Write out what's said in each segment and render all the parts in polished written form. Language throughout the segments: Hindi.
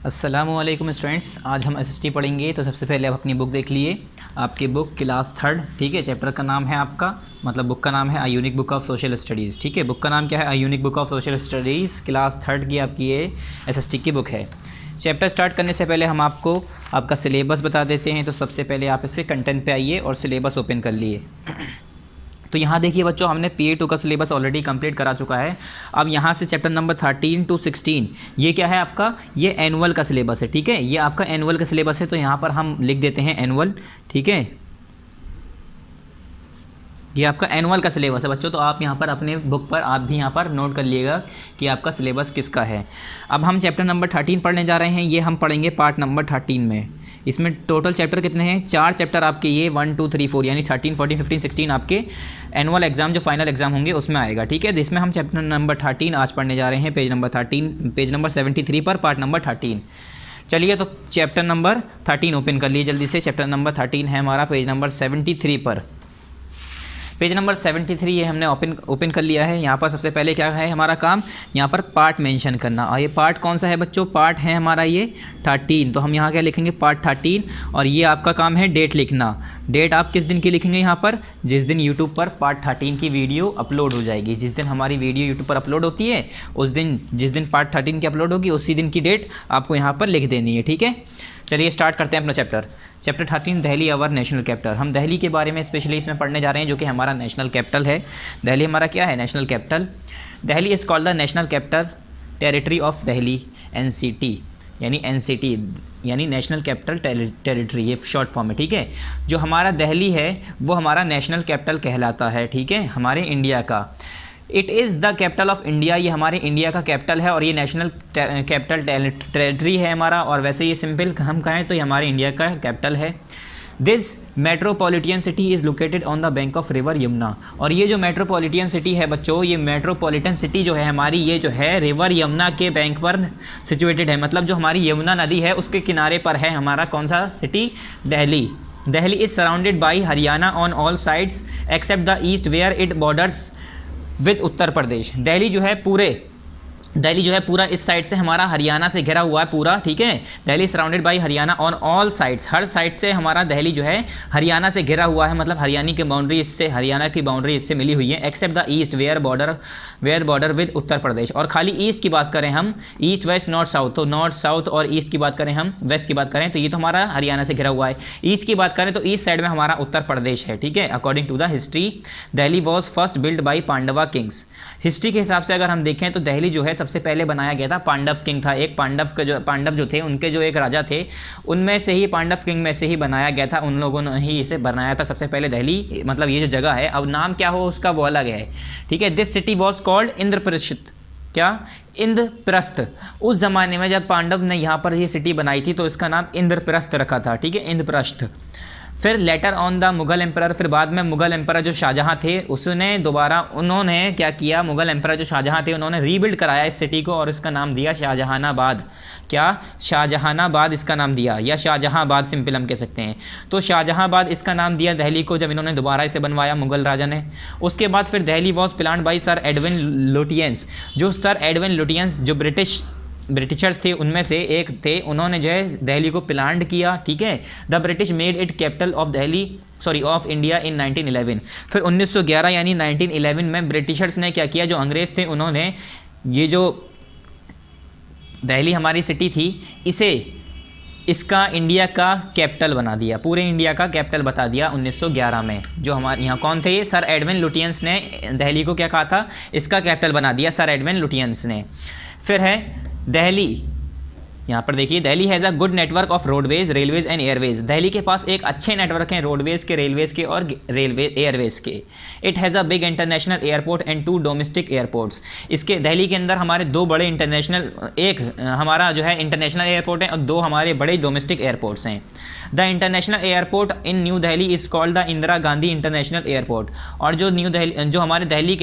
अस्सलामुअलैकुम स्टूडेंट्स, आज हम एसएसटी पढ़ेंगे। तो सबसे पहले आप अपनी बुक देख लिए। आपकी बुक क्लास थर्ड, ठीक है। चैप्टर का नाम है आपका, मतलब बुक का नाम है a unique book of social studies, ठीक है। बुक का नाम क्या है? A unique book of social studies, class third की आपकी ये एसएसटी की बुक है। चैप्टर स्टार्ट करने से पहले हम आपको आपका सिलेबस बता देते हैं। तो सबसे पहले आप इसके कंटेंट पे आइए और सिलेबस ओपन कर लिए। तो यहाँ देखिए बच्चों, हमने PA2 का सिलेबस ऑलरेडी कंप्लीट करा चुका है। अब यहाँ से चैप्टर नंबर 13 to 16 ये क्या है आपका? ये एनुअल का सिलेबस है, ठीक है। ये आपका एनुअल का सिलेबस है, तो यहाँ पर हम लिख देते हैं एनुअल, ठीक है। ये आपका एनुअल का सिलेबस है बच्चों। तो आप यहाँ पर अपने बुक पर आप भी यहाँ पर नोट कर लीजिएगा कि आपका सिलेबस किसका है। अब हम चैप्टर नंबर 13 पढ़ने जा रहे हैं। ये हम पढ़ेंगे पार्ट नंबर 13 में। इसमें टोटल चैप्टर कितने हैं? 4 चैप्टर आपके, ये 1 2 3 4 यानी 13 14 15 16 आपके एनुअल एग्जाम जो फाइनल एग्जाम होंगे उसमें आएगा, ठीक है। जिसमें हम चैप्टर नंबर 13 आज पढ़ने जा रहे हैं, पेज नंबर 73 पर, पार्ट नंबर 13। चलिए, तो चैप्टर नंबर 13 ओपन कर लिए जल्दी से। चैप्टर नंबर 13 है हमारा पेज नंबर 73 पर। पेज नंबर 73 ये हमने ओपन कर लिया है। यहाँ पर सबसे पहले क्या है हमारा काम? यहाँ पर पार्ट मेंशन करना। और ये पार्ट कौन सा है बच्चों? पार्ट है हमारा ये 13। तो हम यहाँ क्या लिखेंगे? पार्ट 13। और ये आपका काम है डेट लिखना। डेट आप किस दिन की लिखेंगे यहाँ पर? जिस दिन यूट्यूब पर पार्ट 13 की वीडियो अपलोड हो जाएगी। जिस दिन हमारी वीडियो यूट्यूब पर अपलोड होती है उस दिन, जिस दिन पार्ट 13 की अपलोड होगी उसी दिन की डेट आपको यहाँ पर लिख देनी है, ठीक है। चलिए स्टार्ट करते हैं अपना chapter 13 Delhi our national capital. हम दिल्ली के बारे में स्पेशली इसमें पढ़ने जा रहे हैं, जो कि हमारा नेशनल कैपिटल है। दिल्ली हमारा क्या है? National capital. Delhi is called the national capital territory of Delhi, NCT यानी NCT यानी नेशनल कैपिटल टेरिटरी, ये शॉर्ट फॉर्म है, ठीक है। जो हमारा दिल्ली है वो हमारा नेशनल कैपिटल कहलाता है, ठीक है, हमारे इंडिया का। It is the capital of India, ये हमारे इंडिया का कैपिटल है। और ये नेशनल कैपिटल टेरिटरी है हमारा। और वैसे ये सिंपल हम कहें तो ये हमारे इंडिया का कैपिटल है। This metropolitan city is located on the bank of river Yamuna. और ये जो मेट्रोपॉलिटन सिटी है बच्चों, ये मेट्रोपॉलिटन सिटी जो है हमारी, ये जो है रिवर यमुना के बैंक पर सिचुएटेड है। मतलब जो हमारी यमुना नदी है उसके किनारे पर है हमारा कौन सा city? Delhi. Delhi is surrounded by Haryana on all sides except the east where it borders with Uttar Pradesh. Delhi जो है पूरा इस साइड से हमारा हरियाणा से घिरा हुआ है पूरा, ठीक है। Delhi surrounded by Haryana on all sides, her side से हमारा दिल्ली जो है हरियाणा से घिरा हुआ है। मतलब हरियाणा की बाउंड्री इससे मिली हुई है। Except the east where border with Uttar Pradesh. और खाली ईस्ट की बात करें हम, ईस्ट वेस्ट नॉर्थ साउथ, तो नॉर्थ साउथ और ईस्ट की बात करें हम, वेस्ट की बात करें तो ये तो हमारा हरियाणा से घिरा हुआ है। ईस्ट की बात करें तो ईस्ट साइड में हमारा उत्तर प्रदेश है, ठीक है। According to the history Delhi was first build by Pandava kings. History के हिसाब से अगर हम देखें तो दिल्ली जो है सबसे पहले बनाया गया था, पांडव किंग था एक, पांडव जो थे उनके जो एक राजा थे उनमें से ही, पांडव किंग में से ही बनाया गया था। उन लोगों ने ही इसे बनाया था सबसे पहले दिल्ली, मतलब ये जो जगह है। अब नाम क्या हो उसका वो अलग है, ठीक है। This city was called Indraprastha. क्या? इंद्रप्रस्थ। उस ज़माने में जब पांडव ने यहाँ पर ये सिटी बनाई थी तो इसका नाम इंद्रप्रस्थ रखा था, ठीक है, इंद्रप्रस्थ। फिर later on the Mughal emperor, फिर बाद में मुगल एम्परर जो शाहजहाँ थे उन्होंने क्या किया? मुगल एम्परर जो शाहजहाँ थे उन्होंने रीबिल्ड कराया इस सिटी को और इसका नाम दिया शाहजहानाबाद। क्या? शाहजहानाबाद इसका नाम दिया, या शाहजहाँबाद सिंपल हम कह सकते हैं। तो शाहजहाँबाद इसका नाम दिया दिल्ली को जब इन्होंने दोबारा इसे बनवाया मुगल राजा ने। उसके बाद फिर Delhi was planned by sir Edwin Lutyens. जो सर एडविन लुटियंस जो ब्रिटिशर्स थे उनमें से एक थे, उन्होंने जो है दिल्ली को प्लान किया, ठीक है। The British made it capital of India in 1911। फिर 1911 यानी 1911 में ब्रिटिशर्स ने क्या किया? जो अंग्रेज़ थे उन्होंने ये जो दिल्ली हमारी सिटी थी इसका इंडिया का कैपिटल बना दिया, पूरे इंडिया का कैपिटल बता दिया 1911 में। जो हमारे यहाँ कौन थे? ये सर एडविन लुटियंस ने दिल्ली को क्या कहा था? इसका कैपिटल बना दिया सर एडविन लुटियंस ने। फिर है दिल्ली, यहाँ पर देखिए, Delhi has a good network of roadways, railways and Airways. Delhi के पास एक अच्छे नेटवर्क हैं रोडवेज के, रेलवेज के और एयरवेज के। It has a big international airport and 2 domestic airports. इसके दिल्ली के अंदर हमारे 2 बड़े इंटरनेशनल, एक हमारा जो है इंटरनेशनल एयरपोर्ट है और 2 हमारे बड़े डोमेस्टिक एयरपोर्ट्स हैं। The international airport in new Delhi is called the Indira Gandhi international airport. और जो न्यू दिल्ली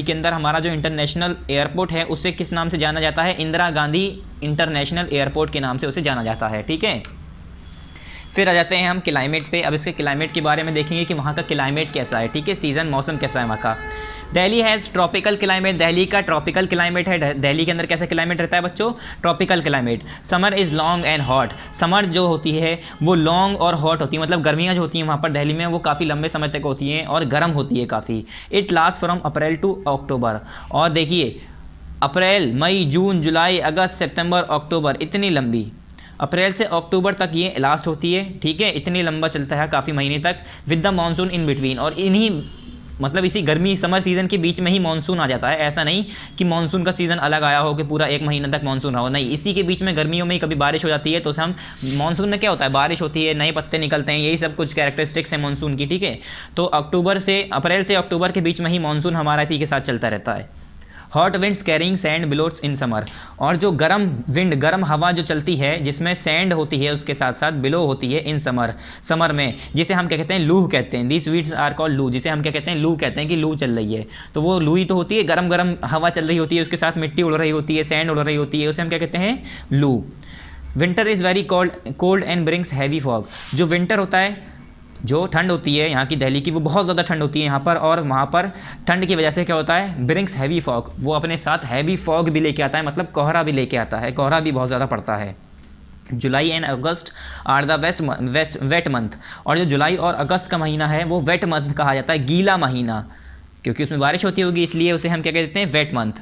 के अंदर हमारा जो इंटरनेशनल एयरपोर्ट है उसे किस नाम से जाना जाता है? इंदिरा गांधी इंटरनेशनल एयरपोर्ट के नाम से उसे जाना जाता है, ठीक है। फिर आ जाते हैं हम क्लाइमेट पे। अब इसके क्लाइमेट के बारे में देखेंगे कि वहाँ का क्लाइमेट कैसा है, ठीक है, सीज़न मौसम कैसा है वहाँ का। Delhi has tropical climate, Delhi का ट्रॉपिकल क्लाइमेट है। दिल्ली के अंदर कैसा क्लाइमेट रहता है बच्चों? Tropical climate. Summer is long and hot, summer जो होती है वो लॉन्ग और हॉट होती है, मतलब गर्मियाँ जो होती हैं वहाँ पर दिल्ली में वो काफ़ी लंबे समय तक होती हैं और गर्म होती है काफ़ी। It last from April to October, और देखिए अप्रैल, मई, जून, जुलाई, अगस्त, सितंबर, अक्टूबर, इतनी लंबी, अप्रैल से अक्टूबर तक ये लास्ट होती है, ठीक है, इतनी लंबा चलता है काफ़ी महीने तक, with the monsoon in between, और इन्हीं मतलब इसी गर्मी समर सीज़न के बीच में ही मानसून आ जाता है। ऐसा नहीं कि मानसून का सीज़न अलग आया हो कि पूरा एक महीना तक मानसून रहा हो, नहीं, इसी के बीच में गर्मियों में कभी बारिश हो जाती है, तो हम मानसून में क्या होता है, बारिश होती है, नए पत्ते निकलते हैं, यही सब कुछ कैरेक्टरिस्टिक्स हैं मानसून की, ठीक है। तो अप्रैल से अक्टूबर के बीच में ही मानसून हमारा इसी के साथ चलता रहता है। Hot winds carrying sand below in summer, और जो गर्म विंड, गर्म हवा जो चलती है जिसमें सैंड होती है उसके साथ साथ बिलो होती है इन समर, समर में, जिसे हम क्या कहते हैं, लू कहते हैं। दिस विंड्स आर कॉल्ड लू, जिसे हम क्या कहते हैं, लू कहते हैं कि लू चल रही है, तो वो लू ही तो होती है, गर्म गर्म हवा चल रही होती है, उसके साथ मिट्टी उड़ रही होती है, सैंड उड़ रही होती है, उसे हम क्या कहते हैं, लू। Winter is very cold and brings heavy fog, जो विंटर होता है, जो ठंड होती है यहाँ की दिल्ली की, वो बहुत ज़्यादा ठंड होती है यहाँ पर, और वहाँ पर ठंड की वजह से क्या होता है, ब्रिंग्स हैवी फॉग, वो अपने साथ हैवी फॉग भी लेके आता है, मतलब कोहरा भी लेके आता है, कोहरा भी बहुत ज़्यादा पड़ता है। July and August are the wet month, और जो जुलाई और अगस्त का महीना है वो वेट मंथ कहा जाता है, गीला महीना, क्योंकि उसमें बारिश होती होगी इसलिए उसे हम क्या कहते हैं, वेट मंथ।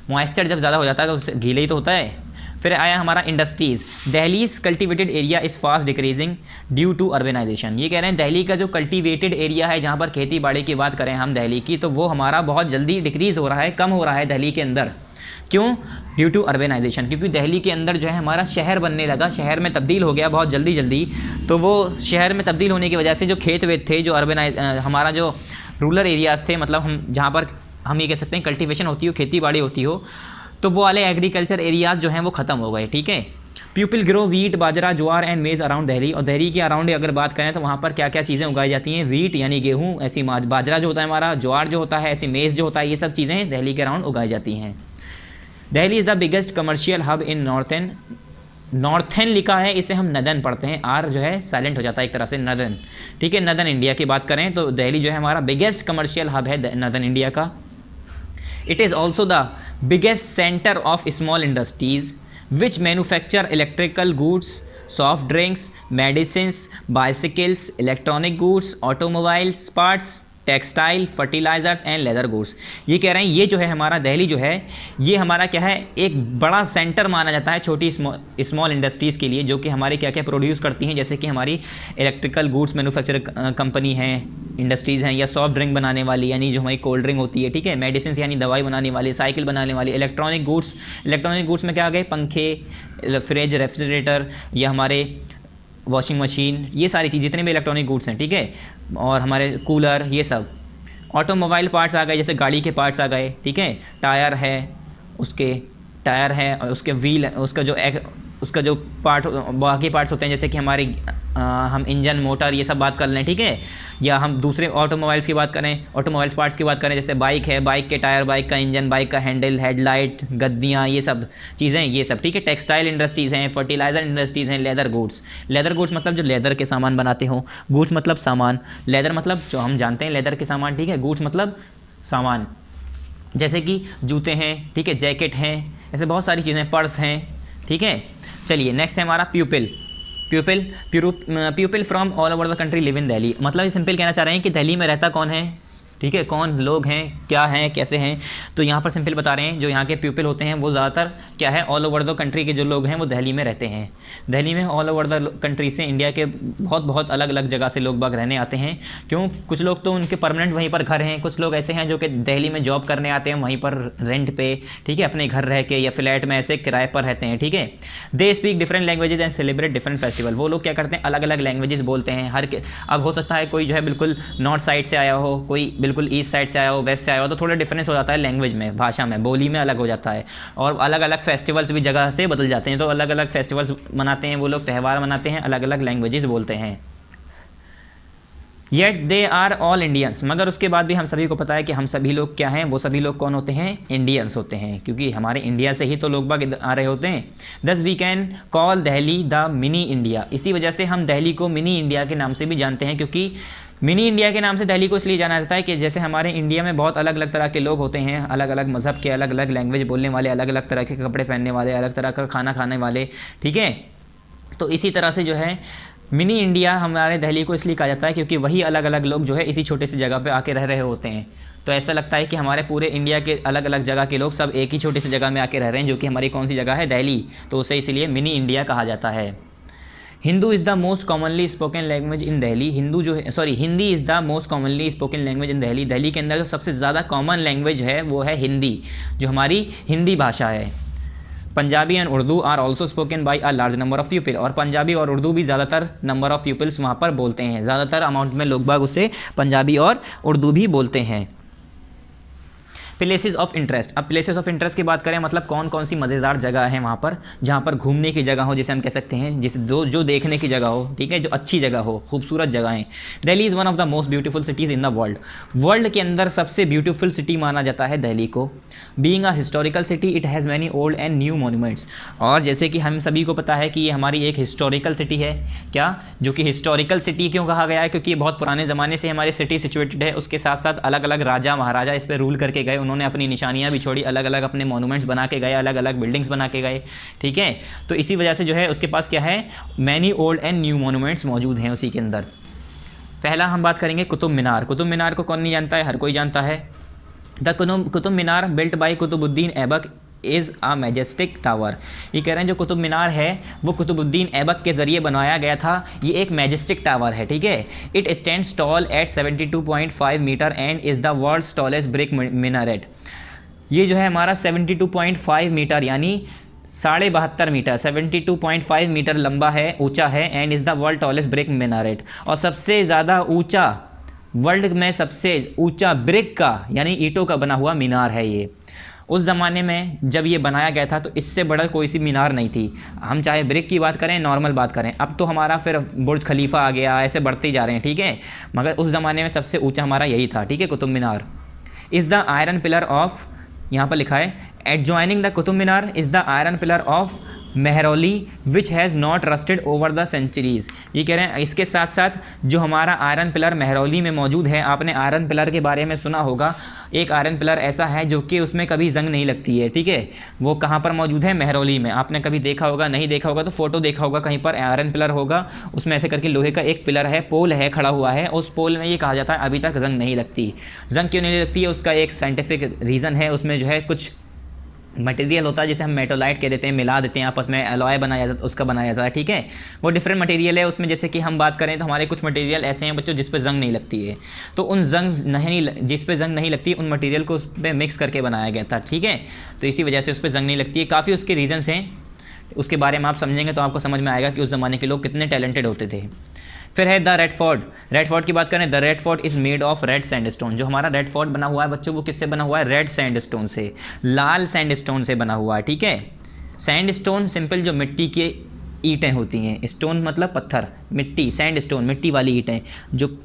मॉइस्चर जब ज़्यादा हो जाता है तो उससे गीला ही तो होता है। फिर आया हमारा industries, Delhi's cultivated area is fast decreasing due to urbanisation, ये कह रहे हैं दिल्ली का जो कल्टिवेटेड एरिया है जहाँ पर खेती बाड़ी की बात करें हम दिल्ली की, तो वो हमारा बहुत जल्दी डिक्रीज़ हो रहा है, कम हो रहा है दिल्ली के अंदर। क्यों? ड्यू टू अर्बेनाइजेशन, क्योंकि दिल्ली के अंदर जो है हमारा शहर बनने लगा, शहर में तब्दील हो गया बहुत जल्दी जल्दी, तो वो शहर में तब्दील होने की वजह से जो खेत वेत थे, जो हमारा जो रूरल एरियाज़ थे, मतलब हम जहाँ पर हम ये कह सकते हैं कल्टिवेशन होती हो, खेती बाड़ी होती हो, तो वो वाले एग्रीकल्चर एरियाज़ जो हैं वो ख़त्म हो गए, ठीक है। People grow wheat, bajra, jowar and मेज़ अराउंड दिल्ली, और दिल्ली के अराउंड अगर बात करें तो वहाँ पर क्या क्या चीज़ें उगाई जाती हैं, वीट यानी गेहूँ, ऐसी बाजरा जो होता है हमारा, ज्वार जो होता है, ऐसी मेज़ जो होता है, ये सब चीज़ें दिल्ली के अराउंड उगाई जाती हैं। Delhi is the biggest commercial hub in northern लिखा है, इसे हम नदन पढ़ते हैं, आर जो है साइलेंट हो जाता है एक तरह से, नदन, ठीक है। नदन इंडिया की बात करें तो दिल्ली जो है हमारा बिगेस्ट कमर्शियल हब है नदन इंडिया का। It is also the biggest center of small industries which manufacture electrical goods, soft drinks, medicines, bicycles, electronic goods, automobiles parts, textile, fertilisers and leather goods. ये कह रहे हैं ये जो है हमारा दिल्ली जो है ये हमारा क्या है, एक बड़ा सेंटर माना जाता है छोटी स्मॉल इंडस्ट्रीज़ के लिए, जो कि हमारे क्या क्या प्रोड्यूस करती हैं, जैसे कि हमारी इलेक्ट्रिकल गुड्स मैन्युफैक्चर कंपनी हैं, इंडस्ट्रीज़ हैं, या सॉफ्ट ड्रिंक बनाने वाली यानी जो हमारी कोल्ड ड्रिंक होती है, ठीक है, मेडिसिन यानी दवाई बनाने वाली, साइकिल बनाने वाली, इलेक्ट्रॉनिक गुड्स में क्या आ गए, पंखे, फ्रिज, रेफ्रिजरेटर, या हमारे वॉशिंग मशीन, ये सारी चीज़ जितने भी इलेक्ट्रॉनिक गुड्स हैं, ठीक है, और हमारे कूलर, ये सब। ऑटोमोबाइल पार्ट्स आ गए, जैसे गाड़ी के पार्ट्स आ गए, ठीक है, टायर है, उसके टायर है, और उसके व्हील, उसका जो पार्ट, बाकी पार्ट्स होते हैं, जैसे कि हमारी हम इंजन, मोटर, ये सब बात कर लें, ठीक है, या हम दूसरे ऑटोमोबाइल्स की बात करें, ऑटोमोबाइल्स पार्ट्स की बात करें, जैसे बाइक है, बाइक के टायर, बाइक का इंजन, बाइक का हैंडल, हेडलाइट, गद्दियाँ, ये सब चीज़ें, ये सब, ठीक है। टेक्सटाइल इंडस्ट्रीज़ हैं, फर्टिलाइज़र इंडस्ट्रीज़ हैं, लेदर गुड्स मतलब जो लेदर के सामान बनाते हो, गुड्स मतलब सामान, लेदर मतलब जो हम जानते हैं लेदर के सामान, ठीक है, गुड्स मतलब सामान, जैसे कि जूते हैं, ठीक है, जैकेट हैं, ऐसे बहुत सारी चीज़ें, पर्स हैं, ठीक है। चलिए नेक्स्ट है हमारा people from all over the country live in Delhi, मतलब ये सिंपल कहना चाह रहे हैं कि दिल्ली में रहता कौन है, ठीक है, कौन लोग हैं, क्या हैं, कैसे हैं, तो यहाँ पर सिंपल बता रहे हैं जो यहाँ के पीपल होते हैं वो ज़्यादातर क्या है, ऑल ओवर द कंट्री के जो लोग हैं वो दिल्ली में रहते हैं। दिल्ली में ऑल ओवर द कंट्री से, इंडिया के बहुत अलग अलग जगह से लोग बाग रहने आते हैं। क्यों? कुछ लोग तो उनके परमानेंट वहीं पर घर हैं, कुछ लोग ऐसे हैं जो कि दिल्ली में जॉब करने आते हैं वहीं पर रेंट पे, ठीक है, अपने घर रह के या फ्लैट में ऐसे किराए पर रहते हैं, ठीक है। They speak different languages and celebrate different festival, वो लोग क्या करते हैं, अलग अलग लैंग्वेजेस बोलते हैं। अब हो सकता है कोई जो है बिल्कुल नॉर्थ साइड से आया हो, कोई बिल्कुल ईस्ट साइड से आया हो, वेस्ट से आया हो, तो थोड़ा डिफरेंस हो जाता है लैंग्वेज में, भाषा में, बोली में अलग हो जाता है। और अलग अलग फेस्टिवल्स भी जगह से बदल जाते हैं, तो अलग अलग फेस्टिवल्स मनाते हैं वो लोग, त्यौहार मनाते हैं, अलग अलग लैंग्वेजेस बोलते हैं। Yet they are all Indians, मगर उसके बाद भी हम सभी को पता है कि हम सभी लोग क्या हैं, वो सभी लोग कौन होते हैं, इंडियंस होते हैं, क्योंकि हमारे इंडिया से ही तो लोग बाग आ रहे होते हैं। Thus we can call Delhi the mini India, इसी वजह से हम दिल्ली को मिनी इंडिया के नाम से भी जानते हैं, क्योंकि मिनी इंडिया के नाम से दिल्ली को इसलिए जाना जाता है कि जैसे हमारे इंडिया में बहुत अलग अलग तरह के लोग होते हैं, अलग अलग मज़हब के, अलग अलग लैंग्वेज बोलने वाले, अलग अलग तरह के कपड़े पहनने वाले, अलग तरह का खाना खाने वाले, ठीक है। तो इसी तरह से जो है मिनी इंडिया हमारे दिल्ली को इसलिए कहा जाता है क्योंकि वही अलग अलग लोग जो है इसी छोटे सी जगह पे आके रह रहे होते हैं। तो ऐसा लगता है कि हमारे पूरे इंडिया के अलग अलग जगह के लोग सब एक ही छोटी सी जगह में आके रह रहे हैं, जो कि हमारी कौन सी जगह है, दिल्ली, तो उसे इसीलिए मिनी इंडिया कहा जाता है। Hindu is the most commonly spoken language in Delhi, Hindi is the most commonly spoken language in Delhi, Delhi के अंदर जो सबसे ज़्यादा कॉमन लैंग्वेज है वो है हिंदी, जो हमारी हिंदी भाषा है। Punjabi and Urdu are also spoken by a large number of people, और पंजाबी और उर्दू भी ज़्यादातर नंबर ऑफ पीपल्स वहाँ पर बोलते हैं, ज़्यादातर अमाउंट में लोग बाग उसे पंजाबी और उर्दू भी बोलते हैं। प्लेसेस ऑफ इंटरेस्ट, अब प्लेसेस ऑफ इंटरेस्ट की बात करें, मतलब कौन कौन सी मज़ेदार जगह है वहाँ पर, जहाँ पर घूमने की जगह हो, जिसे हम कह सकते हैं जिसे जो देखने की जगह हो, ठीक है, जो अच्छी जगह हो, खूबसूरत जगहें। Delhi is one of the most beautiful cities in the world, world के अंदर सबसे ब्यूटीफुल सिटी माना जाता है दिल्ली को। Being a historical city it has many old and new monuments, और जैसे कि हम सभी को पता है कि ये हमारी एक हिस्टोरिकल सिटी है, क्या, जो कि हिस्टोरिकल सिटी क्यों कहा गया है, क्योंकि ये बहुत पुराने ज़माने से हमारी सिटी सिचुएटेड है, उसके साथ साथ अलग अलग राजा महाराजा इस पर रूल करके गए, उन्होंने अपनी निशानियाँ भी छोड़ी, अलग अलग अपने मॉन्यूमेंट्स बना के गए, अलग अलग बिल्डिंग्स बना के गए, ठीक है। तो इसी वजह से जो है उसके पास क्या है, many old and new monuments मौजूद हैं उसी के अंदर। पहला हम बात करेंगे कुतुब मीनार, कुतुब मीनार को कौन नहीं जानता है, हर कोई जानता है। The Qutub Minar built by Qutbuddin Aibak is a majestic tower, ये कह रहे हैं जो कुतुब मीनार है वो कुतुबुद्दीन ऐबक के ज़रिए बनाया गया था, ये एक मैजेस्टिक टावर है, ठीक है। It stands tall at 72.5 metre and is the world's tallest brick minaret, ये जो है हमारा 72.5 मीटर यानी 72.5 मीटर 72.5 मीटर लंबा है, ऊंचा है, and is the world tallest brick minaret, और सबसे ज़्यादा ऊंचा, वर्ल्ड में सबसे ऊंचा ब्रिक का यानी ईंटों का बना हुआ मीनार है ये। उस ज़माने में जब ये बनाया गया था तो इससे बड़ा कोई सी मीनार नहीं थी, हम चाहे ब्रिक की बात करें, नॉर्मल बात करें, अब तो हमारा फिर बुर्ज खलीफा आ गया, ऐसे बढ़ते ही जा रहे हैं, ठीक है, मगर उस ज़माने में सबसे ऊंचा हमारा यही था, ठीक है, Qutub Minar. Is the iron pillar of, यहाँ पर लिखा है adjoining the Qutub Minar is the iron pillar of Mehrauli which has not rusted over the centuries, ये कह रहे हैं इसके साथ साथ जो हमारा आयरन पिलर मेहरौली में मौजूद है, आपने आयरन पिलर के बारे में सुना होगा, एक आयरन पिलर ऐसा है जो कि उसमें कभी जंग नहीं लगती है, ठीक है, वो कहाँ पर मौजूद है, मेहरौली में, आपने कभी देखा होगा, नहीं देखा होगा तो फोटो देखा होगा, कहीं पर आयरन पिलर होगा, उसमें ऐसे करके लोहे का एक पिलर है, पोल है, खड़ा हुआ है, उस पोल में ये कहा जाता है अभी तक जंग नहीं लगती। जंग क्यों नहीं लगती है, उसका एक साइंटिफिक रीज़न है, उसमें जो है कुछ मटेरियल होता है जिसे हम मेटोलाइट कह देते हैं, मिला देते हैं आपस में, एलॉय बनाया जाता है, उसका बनाया जाता है, ठीक है, वो डिफरेंट मटेरियल है उसमें। जैसे कि हम बात करें तो हमारे कुछ मटेरियल ऐसे हैं बच्चों जिस पे जंग नहीं लगती है, तो उन जिस पे जंग नहीं लगती उन मटेरियल को उस पर मिक्स करके बनाया गया था, ठीक है, तो इसी वजह से उस पर जंग नहीं लगती है। काफ़ी उसके रीजंस हैं, उसके बारे में आप समझेंगे तो आपको समझ में आएगा कि उस ज़माने के लोग कितने टैलेंटेड होते थे। फिर है the red fort, red fort की बात करें, the red fort is made of red sandstone, जो हमारा रेड फोर्ट बना हुआ है बच्चों वो किससे बना हुआ है, रेड सैंडस्टोन से, लाल सैंडस्टोन से बना हुआ है, ठीक है। सैंडस्टोन सिंपल जो मिट्टी के ईंटें होती हैं, स्टोन मतलब पत्थर, मिट्टी, सैंडस्टोन मिट्टी वाली ईंटें, जो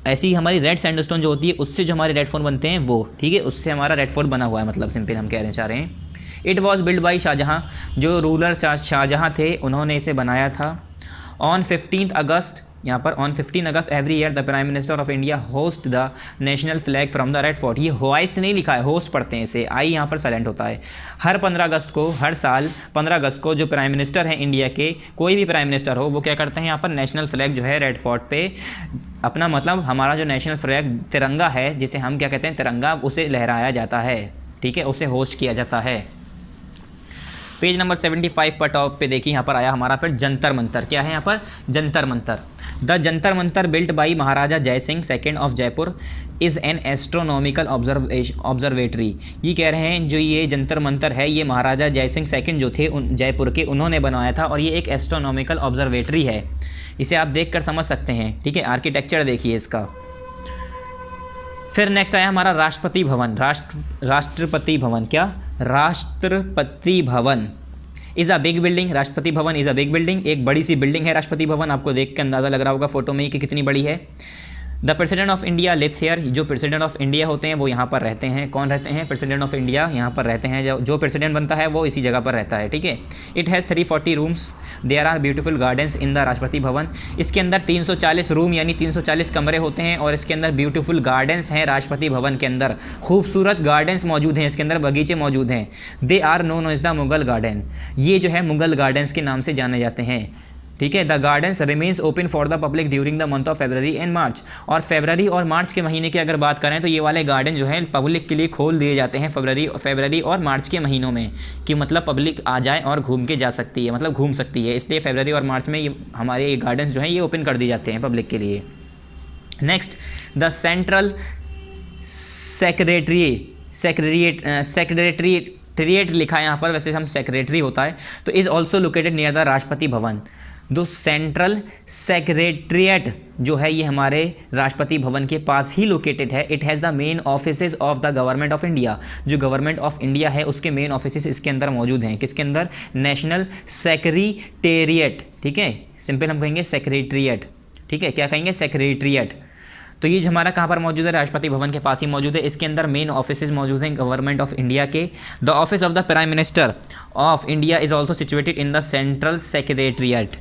ऐसी हमारी रेड सैंडस्टोन जो होती है उससे जो हमारे रेड फोर्ट बनते हैं वो, ठीक है, उससे हमारा रेड फोर्ट बना हुआ है, मतलब सिंपल हम कहना चाह रहे हैं। It was build by Shahjahan, जो रूलर शाहजहाँ थे उन्होंने इसे बनाया था। ऑन 15 अगस्त, यहाँ पर on 15 August every year the prime minister of India host the national flag from the red fort, ये होइस्ट नहीं लिखा है, होस्ट पढ़ते हैं इसे, आई यहाँ पर साइलेंट होता है। हर 15 अगस्त को, हर साल 15 अगस्त को जो प्राइम मिनिस्टर हैं इंडिया के, कोई भी प्राइम मिनिस्टर हो, वो क्या करते हैं, यहाँ पर नेशनल फ्लैग जो है रेड फोर्ट पे अपना, मतलब हमारा जो नेशनल फ्लैग तिरंगा है, जिसे हम क्या कहते हैं तिरंगा, उसे लहराया जाता है, ठीक है, उसे होस्ट किया जाता है। पेज नंबर 75 पर टॉप पे देखिए, यहाँ पर आया हमारा फिर जंतर मंतर, क्या है यहाँ पर, Jantar Mantar. The Jantar Mantar built by Maharaja Jai Singh second of Jaipur is an astronomical observatory, ये कह रहे हैं जो ये जंतर मंतर है ये महाराजा जय सिंह सेकेंड जो थे जयपुर के, उन्होंने बनवाया था, और ये एक एस्ट्रोनॉमिकल ऑब्जर्वेटरी है, इसे आप देख कर समझ सकते हैं, ठीक है, आर्किटेक्चर देखिए इसका। फिर नेक्स्ट आया हमारा राष्ट्रपति भवन, राष्ट्रपति भवन, क्या, Rashtrapati Bhavan is a big building, Rashtrapati Bhavan is a big building, एक बड़ी सी बिल्डिंग है राष्ट्रपति भवन, आपको देख के अंदाज़ा लग रहा होगा फोटो में ही कि कितनी बड़ी है। The president of India lives here, जो प्रेसिडेंट ऑफ इंडिया होते हैं वो यहाँ पर रहते हैं। कौन रहते हैं? प्रेसिडेंट ऑफ इंडिया यहाँ पर रहते हैं। जो प्रेसिडेंट बनता है वो इसी जगह पर रहता है, ठीक है। It has 340 rooms, there are beautiful gardens in the Rashtrapati Bhavan. इसके अंदर 340 रूम यानी 340 कमरे होते हैं और इसके अंदर ब्यूटीफुल गार्डन्स हैं। राष्ट्रपति भवन के अंदर खूबसूरत गार्डन्स मौजूद हैं, इसके अंदर बगीचे मौजूद हैं। They are known as the Mughal garden, ये जो है मुगल गार्डन्स के नाम से जाने जाते हैं, ठीक है। The gardens remains open for the public during the month of February and March, और फरवरी और मार्च के महीने की अगर बात करें तो ये वाले गार्डन जो है पब्लिक के लिए खोल दिए जाते हैं फरवरी और मार्च के महीनों में, कि मतलब पब्लिक आ जाए और घूम के जा सकती है, मतलब घूम सकती है। इसलिए फरवरी और मार्च में ये हमारे ये गार्डन्स जो हैं ये ओपन कर दिए जाते हैं पब्लिक के लिए। नेक्स्ट, द सेंट्रल सेक्रेटरीट लिखा है यहाँ पर, वैसे हम सेक्रेटरी होता है, तो is also located near the Rashtrapati भवन। दो सेंट्रल सेक्रेटरीट जो है ये हमारे राष्ट्रपति भवन के पास ही लोकेटेड है। It has the main offices of the government of India, जो गवर्नमेंट ऑफ इंडिया है उसके मेन ऑफिसेज इसके अंदर मौजूद हैं। किसके अंदर? नेशनल सेक्रेटेरिएट, ठीक है, सिंपल हम कहेंगे सेक्रेटरीट, ठीक है। क्या कहेंगे? सेक्रेटरीट। तो ये जो हमारा कहाँ पर मौजूद है? राष्ट्रपति भवन के पास ही मौजूद है। इसके अंदर मेन ऑफिसेज मौजूद हैं गवर्नमेंट ऑफ इंडिया के। The office of the prime minister of India is also situated in the central secretariat.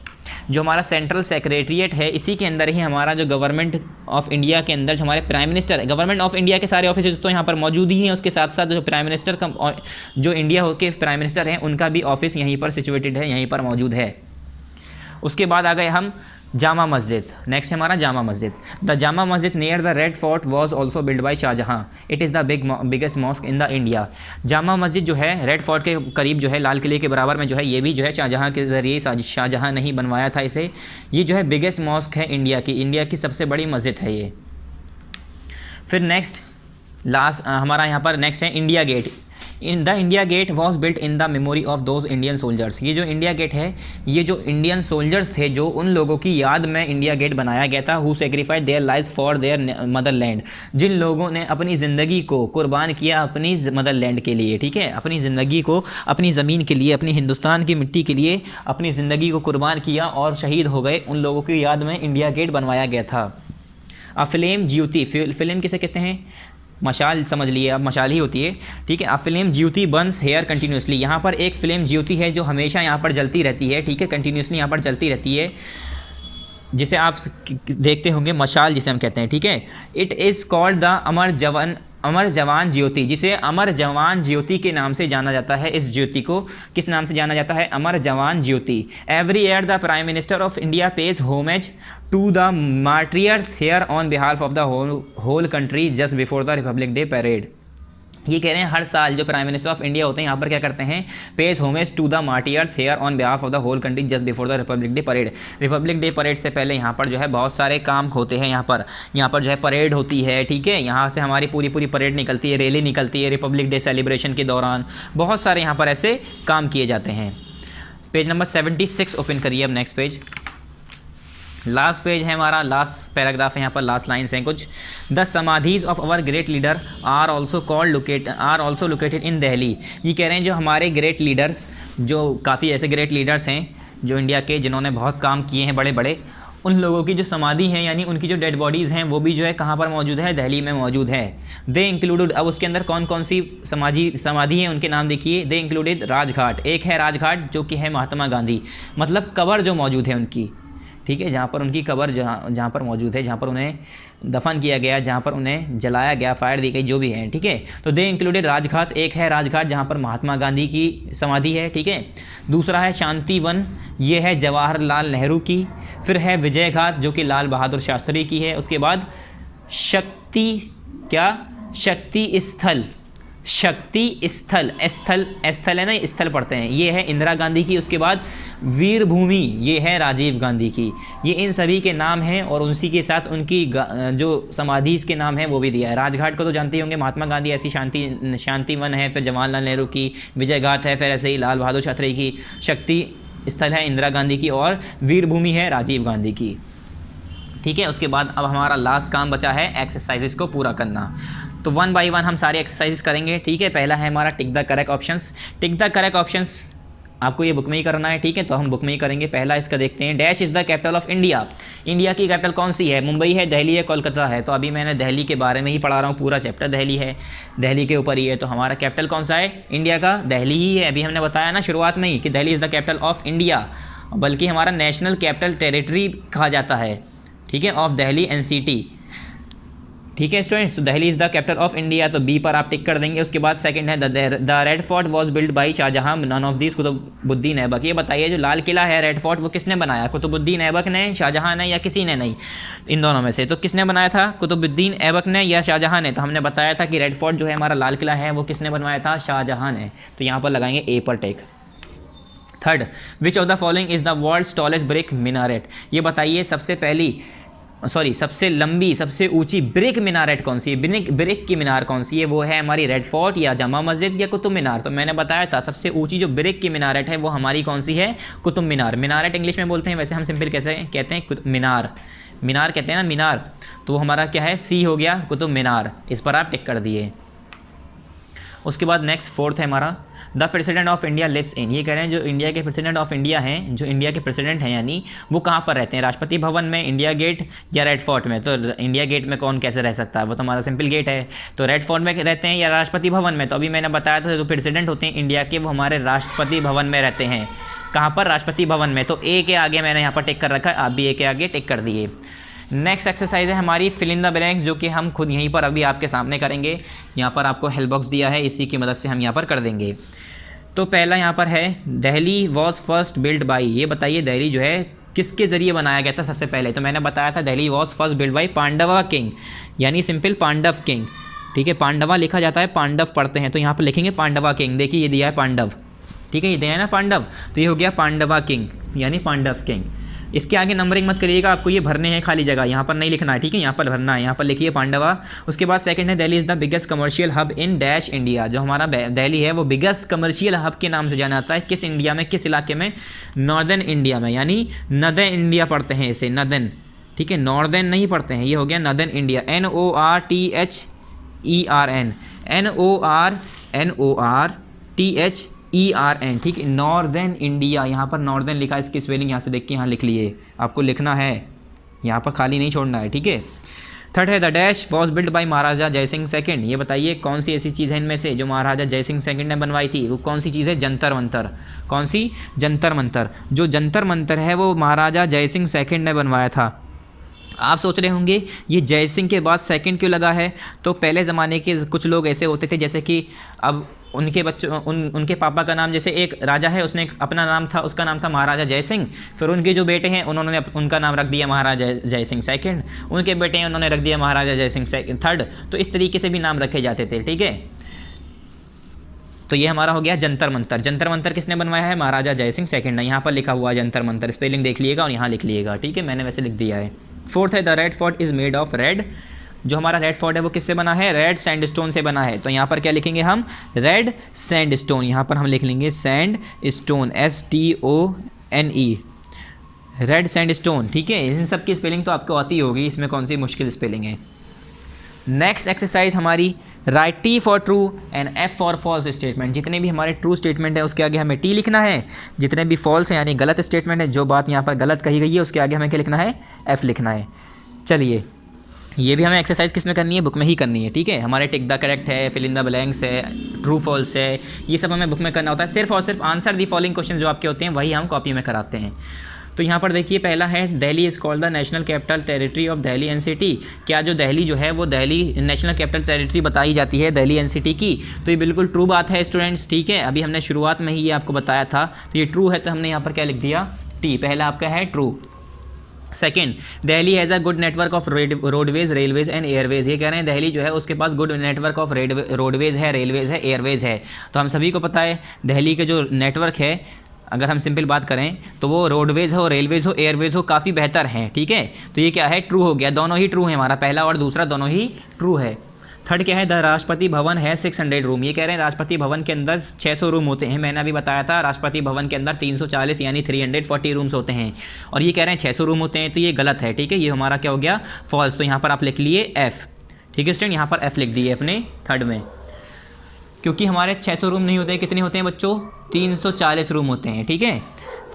जो हमारा सेंट्रल सेक्रेटरीट है इसी के अंदर ही हमारा जो गवर्नमेंट ऑफ इंडिया के अंदर जो हमारे प्राइम मिनिस्टर है, गवर्नमेंट ऑफ इंडिया के सारे ऑफिस तो यहाँ पर मौजूद ही हैं, उसके साथ साथ जो प्राइम मिनिस्टर का जो इंडिया के प्राइम मिनिस्टर हैं उनका भी ऑफिस यहीं पर सिचुएटेड है, यहीं पर मौजूद है। उसके बाद आ गए हम जामा मस्जिद। नेक्स्ट है हमारा Jama Masjid. The Jama Masjid near the red fort was also build by Shahjahan. It is the biggest mosque in the India. Jama Masjid जो है रेड फोर्ट के करीब जो है, लाल किले के बराबर में जो है, ये भी जो है शाहजहां के ज़रिए शाहजहां ने ही बनवाया था इसे। ये जो है बिगेस्ट मॉस्क है इंडिया की सबसे बड़ी मस्जिद है ये। फिर नेक्स्ट लास्ट हमारा यहाँ पर नेक्स्ट है India gate. In the India gate was built in the memory of those Indian soldiers. ये जो इंडिया गेट है ये जो इंडियन सोल्जर्स थे, जो उन लोगों की याद में इंडिया गेट बनाया गया था। Who sacrificed their life for their motherland, जिन लोगों ने अपनी ज़िंदगी को कुर्बान किया अपनी मदरलैंड के लिए, ठीक है, अपनी ज़िंदगी को अपनी ज़मीन के लिए, अपनी हिंदुस्तान की मिट्टी के लिए अपनी ज़िंदगी को कुर्बान किया और शहीद हो गए, उन लोगों की याद में इंडिया गेट बनवाया गया था। अ फिल्म ज्योति, फिल्म किसे कहते हैं? मशाल समझ लिए, अब मशाल ही होती है, ठीक है। A flame Jyoti burns here continuously. यहाँ पर एक फिल्म ज्योति है जो हमेशा यहाँ पर जलती रहती है, ठीक है, कंटिन्यूसली यहाँ पर जलती रहती है, जिसे आप देखते होंगे मशाल जिसे हम कहते हैं, ठीक है। It is called the Amar Jawan ज्योति, जिसे अमर जवान ज्योति के नाम से जाना जाता है। इस ज्योति को किस नाम से जाना जाता है? Amar Jawan Jyoti. Every year the prime minister of India pays homage to the martyrs here on behalf of the whole country just before the Republic day parade. ये कह रहे हैं हर साल जो प्राइम मिनिस्टर ऑफ इंडिया होते हैं यहाँ पर क्या करते हैं? Pays homage to the martyrs here on behalf of the whole country just before the Republic day parade. Republic day parade से पहले यहाँ पर जो है बहुत सारे काम होते हैं। यहाँ पर जो है परेड होती है, ठीक है, यहाँ से हमारी पूरी परेड निकलती है, रैली निकलती है रिपब्लिक डे सेलिब्रेशन के दौरान। बहुत सारे यहाँ पर ऐसे काम किए जाते हैं। पेज नंबर 76 ओपन करिए अब नेक्स्ट पेज। लास्ट पेज है हमारा, लास्ट पैराग्राफ है, यहाँ पर लास्ट लाइन्स हैं कुछ। The samadhis of our great leader are also located in Delhi. ये कह रहे हैं जो हमारे ग्रेट लीडर्स, जो काफ़ी ऐसे ग्रेट लीडर्स हैं जो इंडिया के, जिन्होंने बहुत काम किए हैं बड़े बड़े, उन लोगों की जो समाधि हैं यानी उनकी जो डेड बॉडीज़ हैं वो भी जो है कहाँ पर मौजूद है? दिल्ली में मौजूद है। दे इंक्लूडेड, अब उसके अंदर कौन कौन सी समाधि हैं उनके नाम देखिए। दे इंक्लूडेड राजघाट, एक है राजघाट जो कि है महात्मा गांधी, मतलब कब्र जो मौजूद है उनकी, ठीक है, जहाँ पर उनकी कब्र जहाँ पर मौजूद है, जहाँ पर उन्हें दफन किया गया, जहाँ पर उन्हें जलाया गया, फायर दी गई, जो भी है, ठीक है। तो दे इंक्लूडेड राजघाट, एक है राजघाट जहाँ पर महात्मा गांधी की समाधि है, ठीक है। दूसरा है शांति वन, ये है जवाहरलाल नेहरू की। फिर है विजय घाट जो कि लाल बहादुर शास्त्री की है। उसके बाद शक्ति स्थल है ना, स्थल पढ़ते हैं, ये है इंदिरा गांधी की। उसके बाद वीर भूमि, ये है राजीव गांधी की। ये इन सभी के नाम हैं और उसी के साथ उनकी जो समाधि के नाम है वो भी दिया है। राजघाट को तो जानते ही होंगे, महात्मा गांधी, ऐसी शांति वन है, फिर जवाहरलाल नेहरू की, विजय घाट है, फिर ऐसे ही लाल बहादुर शास्त्री की, शक्ति स्थल है इंदिरा गांधी की, और वीर भूमि है राजीव गांधी की, ठीक है। उसके बाद अब हमारा लास्ट काम बचा है एक्सरसाइजेस को पूरा करना। तो 1 बाय 1 हम सारे एक्सरसाइजेस करेंगे, ठीक है। पहला है हमारा tick the correct options. Tick the correct options आपको ये बुक में ही करना है, ठीक है, तो हम बुक में ही करेंगे। पहला इसका देखते हैं, dash is the capital of India. India की कैपिटल कौन सी है? मुंबई है, दिल्ली है, कोलकाता है। तो अभी मैंने दिल्ली के बारे में ही पढ़ा रहा हूँ, पूरा चैप्टर दिल्ली है, दिल्ली के ऊपर ही है। तो हमारा कैपिटल कौन सा है इंडिया का? दिल्ली ही है। अभी हमने बताया ना शुरुआत में ही कि Delhi is the capital of India, बल्कि हमारा नेशनल कैपिटल टेरिटरी कहा जाता है, ठीक है, ऑफ दिल्ली एनसीटी। ठीक है students, Delhi is the capital of India, तो बी पर आप टिक कर देंगे। उसके बाद सेकंड है the red fort was build by Shahjahan, none of this Qutbuddin Aibak. ये बताइए जो लाल किला है रेड फोर्ट वो किसने बनाया? कुतुबुद्दीन ऐबक ने, शाहजहां ने, या किसी ने नहीं? इन दोनों में से तो किसने बनाया था? कुतुबुद्दीन ऐबक ने या शाहजहां ने? तो हमने बताया था कि रेड फोर्ट जो है हमारा लाल किला है वो किसने बनवाया था? शाहजहां ने। तो यहाँ पर लगाएंगे ए पर tick. Third, which of the following is the world's tallest brick minaret. ये बताइए सबसे लंबी, सबसे ऊंची ब्रिक मीनारेट कौन सी है? ब्रिक की मीनार कौन सी है? वो है हमारी रेड फोर्ट या जामा मस्जिद या कुतुब मीनार। तो मैंने बताया था सबसे ऊंची जो ब्रिक की मीनारेट है वो हमारी कौन सी है? कुतुब मीनार। मीनारेट इंग्लिश में बोलते हैं, वैसे हम सिंपल कैसे कहते हैं? मीनार। मीनार कहते हैं ना, मीनार। तो हमारा क्या है? सी हो गया, कुतुब मीनार। इस पर आप टिक कर दिए। उसके बाद नेक्स्ट फोर्थ है हमारा the president of India lives in. ये कह रहे हैं जो इंडिया के प्रेसिडेंट ऑफ इंडिया हैं, जो इंडिया के प्रेसिडेंट हैं यानी वो कहाँ पर रहते हैं? राष्ट्रपति भवन में, इंडिया गेट या रेड फोर्ट में? तो इंडिया गेट में कौन कैसे रह सकता है? वो तो हमारा सिंपल गेट है। तो रेड फोर्ट में रहते हैं या राष्ट्रपति भवन में? तो अभी मैंने बताया था जो प्रेसिडेंट होते हैं इंडिया के वो हमारे राष्ट्रपति भवन में रहते हैं। कहाँ पर? राष्ट्रपति भवन में। तो ए के आगे मैंने यहाँ पर टिक कर रखा है, आप भी ए के आगे टिक कर दिए। नेक्स्ट एक्सरसाइज है हमारी फिल इन द ब्लैंक्स, जो कि हम खुद यहीं पर अभी आपके सामने करेंगे। यहाँ पर आपको हेल्प बॉक्स दिया है, इसी की मदद से हम यहाँ पर कर देंगे। तो पहला यहाँ पर है Delhi was first build by. ये बताइए दिल्ली जो है किसके ज़रिए बनाया गया था सबसे पहले? तो मैंने बताया था Delhi was first build by Pandava king, यानी सिंपल पांडव किंग। ठीक है, पांडवा लिखा जाता है, पांडव पढ़ते हैं, तो यहाँ पर लिखेंगे पांडवा किंग। देखिए ये दिया है पांडव, ठीक है, ये दिया है ना पांडव, तो ये हो गया पांडवा किंग यानी पांडव किंग। इसके आगे नंबरिंग मत करिएगा, आपको ये भरने हैं खाली जगह, यहाँ पर नहीं लिखना है, ठीक है, यहाँ पर भरना है। यहाँ पर लिखिए पांडवा। उसके बाद सेकंड है Delhi is the biggest commercial hub in dash India. जो हमारा दिल्ली है वो बिगेस्ट कमर्शियल हब के नाम से जाना जाता है। किस इंडिया में, किस इलाके में? नॉर्दर्न इंडिया में, यानी नदर्न इंडिया पढ़ते हैं इसे, नदर्न, ठीक है, नॉर्दर्न नहीं पढ़ते हैं, ये हो गया नदर्न इंडिया, NORTHERN, ठीक है, नॉर्दर्न इंडिया। यहाँ पर नॉर्दर्न लिखा है, इसकी स्पेलिंग यहाँ से देख के यहाँ लिख लिए, आपको लिखना है, यहाँ पर खाली नहीं छोड़ना है, ठीक है। थर्ड है the dash was build by Maharaja Jaisingh second. ये बताइए कौन सी ऐसी चीज़ है इनमें से जो महाराजा जयसिंह सेकंड ने बनवाई थी? वो कौन सी चीज़ है? जंतर मंतर। कौन सी? जंतर मंतर। जो जंतर मंतर है वो महाराजा जयसिंह सेकंड ने बनवाया था। आप सोच रहे होंगे ये जयसिंह के बाद सेकंड क्यों लगा है? तो पहले ज़माने के कुछ लोग ऐसे होते थे, जैसे कि अब उनके बच्चों उनके पापा का नाम, जैसे एक राजा है उसने अपना नाम था, उसका नाम था महाराजा जयसिंह, फिर उनके जो बेटे हैं उन्होंने उनका नाम रख दिया महाराजा जयसिंह सेकंड, उनके बेटे हैं उन्होंने रख दिया महाराजा जयसिंह थर्ड। तो इस तरीके से भी नाम रखे जाते थे, ठीक है। तो ये हमारा हो गया जंतर मंतर। जंतर मंतर किसने बनवाया है? महाराजा जयसिंह सेकंड ने। यहाँ पर लिखा हुआ है जंतर मंतर, स्पेलिंग देख लीजिएगा और यहाँ लिख लीजिएगा, ठीक है, मैंने वैसे लिख दिया है। फोर्थ है the red fort is made of red. जो हमारा रेड फोर्ट है वो किससे बना है? रेड सैंडस्टोन से बना है। तो यहाँ पर क्या लिखेंगे हम? Red sandstone. यहाँ पर हम लिख लेंगे sand stone, STONE, red sandstone, ठीक है। इन सब की स्पेलिंग तो आपको आती होगी, इसमें कौन सी मुश्किल स्पेलिंग है। नेक्स्ट एक्सरसाइज हमारी write T for true and F for false statement. जितने भी हमारे ट्रू स्टेटमेंट है उसके आगे हमें T लिखना है, जितने भी फॉल्स हैं यानी गलत स्टेटमेंट है, जो बात यहाँ पर गलत कही गई है उसके आगे हमें क्या लिखना है? F लिखना है। चलिए ये भी हमें एक्सरसाइज किस में करनी है? बुक में ही करनी है, ठीक है। हमारे टिक द करेक्ट है, फिल इन द ब्लैंक्स है, ट्रू फॉल्स है, ये सब हमें बुक में करना होता है। सिर्फ और सिर्फ आंसर दी फॉलोइंग क्वेश्चन जो आपके होते हैं वही हम कॉपी में कराते हैं। तो यहाँ पर देखिए पहला है Delhi is called the national capital territory of Delhi NCT. क्या जो दिल्ली जो है वो दिल्ली नेशनल कैपिटल टेरिटरी बताई जाती है दिल्ली एनसीटी की? तो ये बिल्कुल ट्रू बात है स्टूडेंट्स, ठीक है। अभी हमने शुरुआत में ही ये आपको बताया था, तो ये ट्रू है, तो हमने यहाँ पर क्या लिख दिया? T। पहला आपका है true. Second, Delhi has a good network of roadways, railways and Airways. ये कह रहे हैं दिल्ली जो है उसके पास गुड नेटवर्क ऑफ रोडवेज है, रेलवेज है, एयरवेज है। तो हम सभी को पता है दिल्ली के जो नेटवर्क है, अगर हम सिंपल बात करें तो वो रोडवेज हो, रेलवेज हो, एयरवेज हो, काफ़ी बेहतर हैं, ठीक है। तो ये क्या है? ट्रू हो गया, दोनों ही ट्रू है, हमारा पहला और दूसरा दोनों ही ट्रू है। थर्ड क्या है? द राष्ट्रपति भवन है 600 रूम। ये कह रहे हैं राष्ट्रपति भवन के अंदर 600 रूम होते हैं। मैंने अभी बताया था राष्ट्रपति भवन के अंदर 340 यानी 340 रूम्स होते हैं, और ये कह रहे हैं 600 रूम होते हैं, तो ये गलत है, ठीक है। ये हमारा क्या हो गया? फॉल्स। तो यहाँ पर आप लिख लिए F, ठीक है स्टूडेंट, यहाँ पर F लिख दिए अपने थर्ड में, क्योंकि हमारे 600 रूम नहीं होते हैं। कितने होते हैं बच्चों? 340 रूम होते हैं, ठीक है।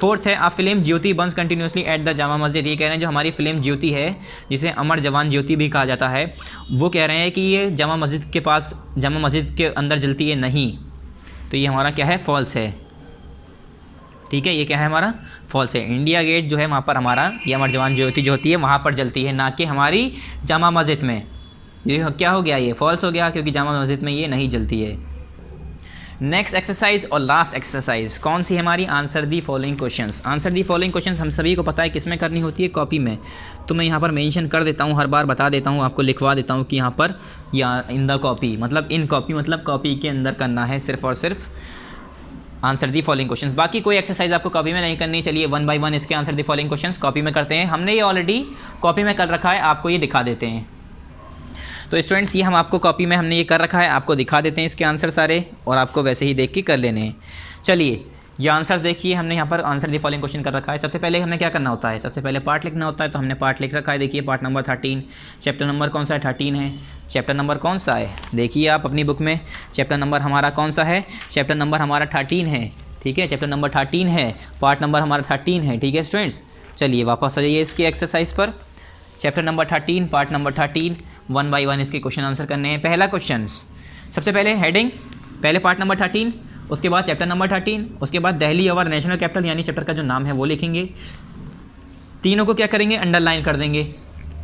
फोर्थ है a flame Jyoti Burns continuously at the Jama मस्जिद। ये कह रहे हैं जो हमारी फिल्म ज्योति है, जिसे अमर जवान ज्योति भी कहा जाता है, वो कह रहे हैं कि ये जामा मस्जिद के पास, जामा मस्जिद के अंदर जलती है। नहीं, तो ये हमारा क्या है, फॉल्स है। ठीक है, ये क्या है हमारा, फॉल्स है। इंडिया गेट जो है वहाँ पर हमारा ये अमर जवान ज्योति जो होती है वहाँ पर जलती है, ना कि हमारी जामा मस्जिद में। ये क्या हो गया, ये फॉल्स हो गया, क्योंकि जामा मस्जिद में ये नहीं जलती है। नेक्स्ट एक्सरसाइज और लास्ट एक्सरसाइज कौन सी है हमारी, answer the following questions. Answer the following questions हम सभी को पता है किस में करनी होती है, कॉपी में। तो मैं यहाँ पर मेंशन कर देता हूँ, हर बार बता देता हूँ, आपको लिखवा देता हूँ कि यहाँ पर या इन द कॉपी, मतलब इन कॉपी मतलब कॉपी के अंदर करना है सिर्फ और सिर्फ आंसर दी फॉलोइंग क्वेश्चंस। बाकी कोई एक्सरसाइज आपको कॉपी में नहीं करनी। चलिए 1 बाय 1 इसके answer the following questions copy में करते हैं। हमने ये ऑलरेडी कॉपी में कर रखा है, आपको ये दिखा देते हैं। तो स्टूडेंट्स ये हम आपको कॉपी में हमने ये कर रखा है, आपको दिखा देते हैं इसके आंसर सारे, और आपको वैसे ही देख के कर लेने हैं। चलिए ये आंसर्स देखिए, हमने यहाँ पर आंसर दी फॉलोइंग क्वेश्चन कर रखा है। सबसे पहले हमें क्या करना होता है, सबसे पहले पार्ट लिखना होता है। तो हमने पार्ट लिख रखा है, देखिए पार्ट नंबर 13। चैप्टर नंबर कौन सा है, 13 है। चैप्टर नंबर कौन सा है, देखिए आप अपनी बुक में, चैप्टर नंबर हमारा कौन सा है, चैप्टर नंबर हमारा 13 है। ठीक है, चैप्टर नंबर 13 है, पार्ट नंबर हमारा 13 है। ठीक है स्टूडेंट्स, चलिए वापस आ जाइए इसकी एक्सरसाइज पर। Chapter number 13, part number 13, 1 by 1 इसके क्वेश्चन आंसर करने हैं। पहला क्वेश्चन, सबसे पहले हेडिंग, पहले पार्ट नंबर 13, उसके बाद चैप्टर नंबर 13, उसके बाद दिल्ली आवर नेशनल कैपिटल, यानी चैप्टर का जो नाम है वो लिखेंगे। तीनों को क्या करेंगे, अंडरलाइन कर देंगे।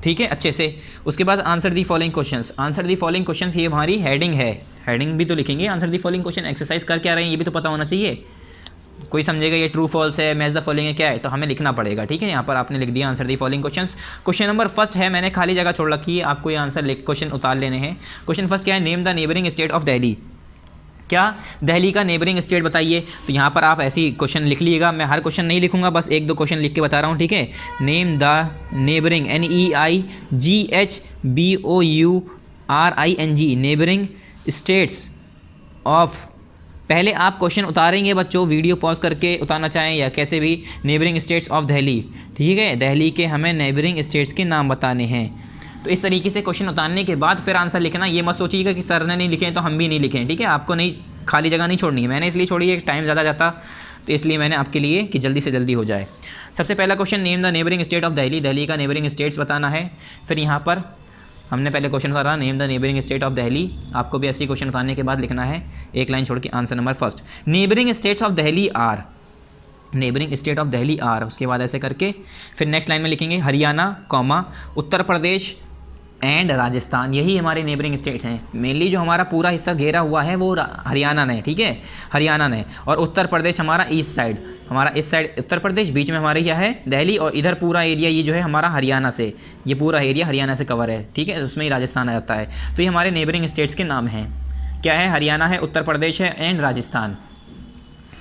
ठीक है, अच्छे से। उसके बाद answer the following questions. Answer the following questions ये हमारी हेडिंग है, हेडिंग भी तो लिखेंगे। Answer the following question exercise कर क्या रहे हैं ये भी तो पता होना चाहिए। कोई समझेगा ये ट्रू फॉल्स है, मैच द फॉलोइंग है, क्या है, तो हमें लिखना पड़ेगा। ठीक है, यहाँ पर आपने लिख दिया answer the following questions. Question number first है, मैंने खाली जगह छोड़ रखी है, आपको ये आंसर क्वेश्चन उतार लेने हैं। क्वेश्चन फर्स्ट क्या है, name the neighbouring state of Delhi. क्या दिल्ली का नेबरिंग स्टेट बताइए। तो यहाँ पर आप ऐसी क्वेश्चन लिख लीजिएगा, मैं हर क्वेश्चन नहीं लिखूंगा, बस 1-2 क्वेश्चन लिख के बता रहा हूँ। ठीक है, name the neighbouring, NEIGHBOURING, neighbouring states of. पहले आप क्वेश्चन उतारेंगे बच्चों, वीडियो पॉज करके उतारना चाहें या कैसे भी, नेबरिंग स्टेट्स ऑफ दिल्ली। ठीक है, दिल्ली के हमें नेबरिंग स्टेट्स के नाम बताने हैं। तो इस तरीके से क्वेश्चन उतारने के बाद फिर आंसर लिखना। ये मत सोचिएगा कि सर ने नहीं लिखे तो हम भी नहीं लिखें। ठीक है, आपको नहीं, खाली जगह नहीं छोड़नी है। मैंने इसलिए छोड़ी है, टाइम ज़्यादा जाता, तो इसलिए मैंने आपके लिए कि जल्दी से जल्दी हो जाए। सबसे पहला question, name the neighbouring state of Delhi, Delhi का नेबरिंग स्टेट्स बताना है। फिर यहाँ पर हमने पहले क्वेश्चन उतारा, name the neighbouring state of Delhi. आपको भी ऐसी क्वेश्चन उतारने के बाद लिखना है, एक लाइन छोड़ के answer number first, neighbouring states of Delhi are, neighbouring state of Delhi are. उसके बाद ऐसे करके फिर नेक्स्ट लाइन में लिखेंगे हरियाणा, कॉमा, उत्तर प्रदेश एंड राजस्थान। यही हमारे नेबरिंग स्टेट्स हैं। मेनली जो हमारा पूरा हिस्सा घेरा हुआ है वो हरियाणा ने, ठीक है, हरियाणा ने, और उत्तर प्रदेश हमारा ईस्ट साइड, हमारा इस साइड उत्तर प्रदेश, बीच में हमारे क्या है दिल्ली, और इधर पूरा एरिया ये जो है हमारा हरियाणा से, ये पूरा एरिया हरियाणा से कवर है। ठीक है, उसमें ही राजस्थान आ जाता है। तो ये हमारे नेबरिंग स्टेट्स के नाम हैं, क्या है, हरियाणा है, उत्तर प्रदेश है एंड राजस्थान।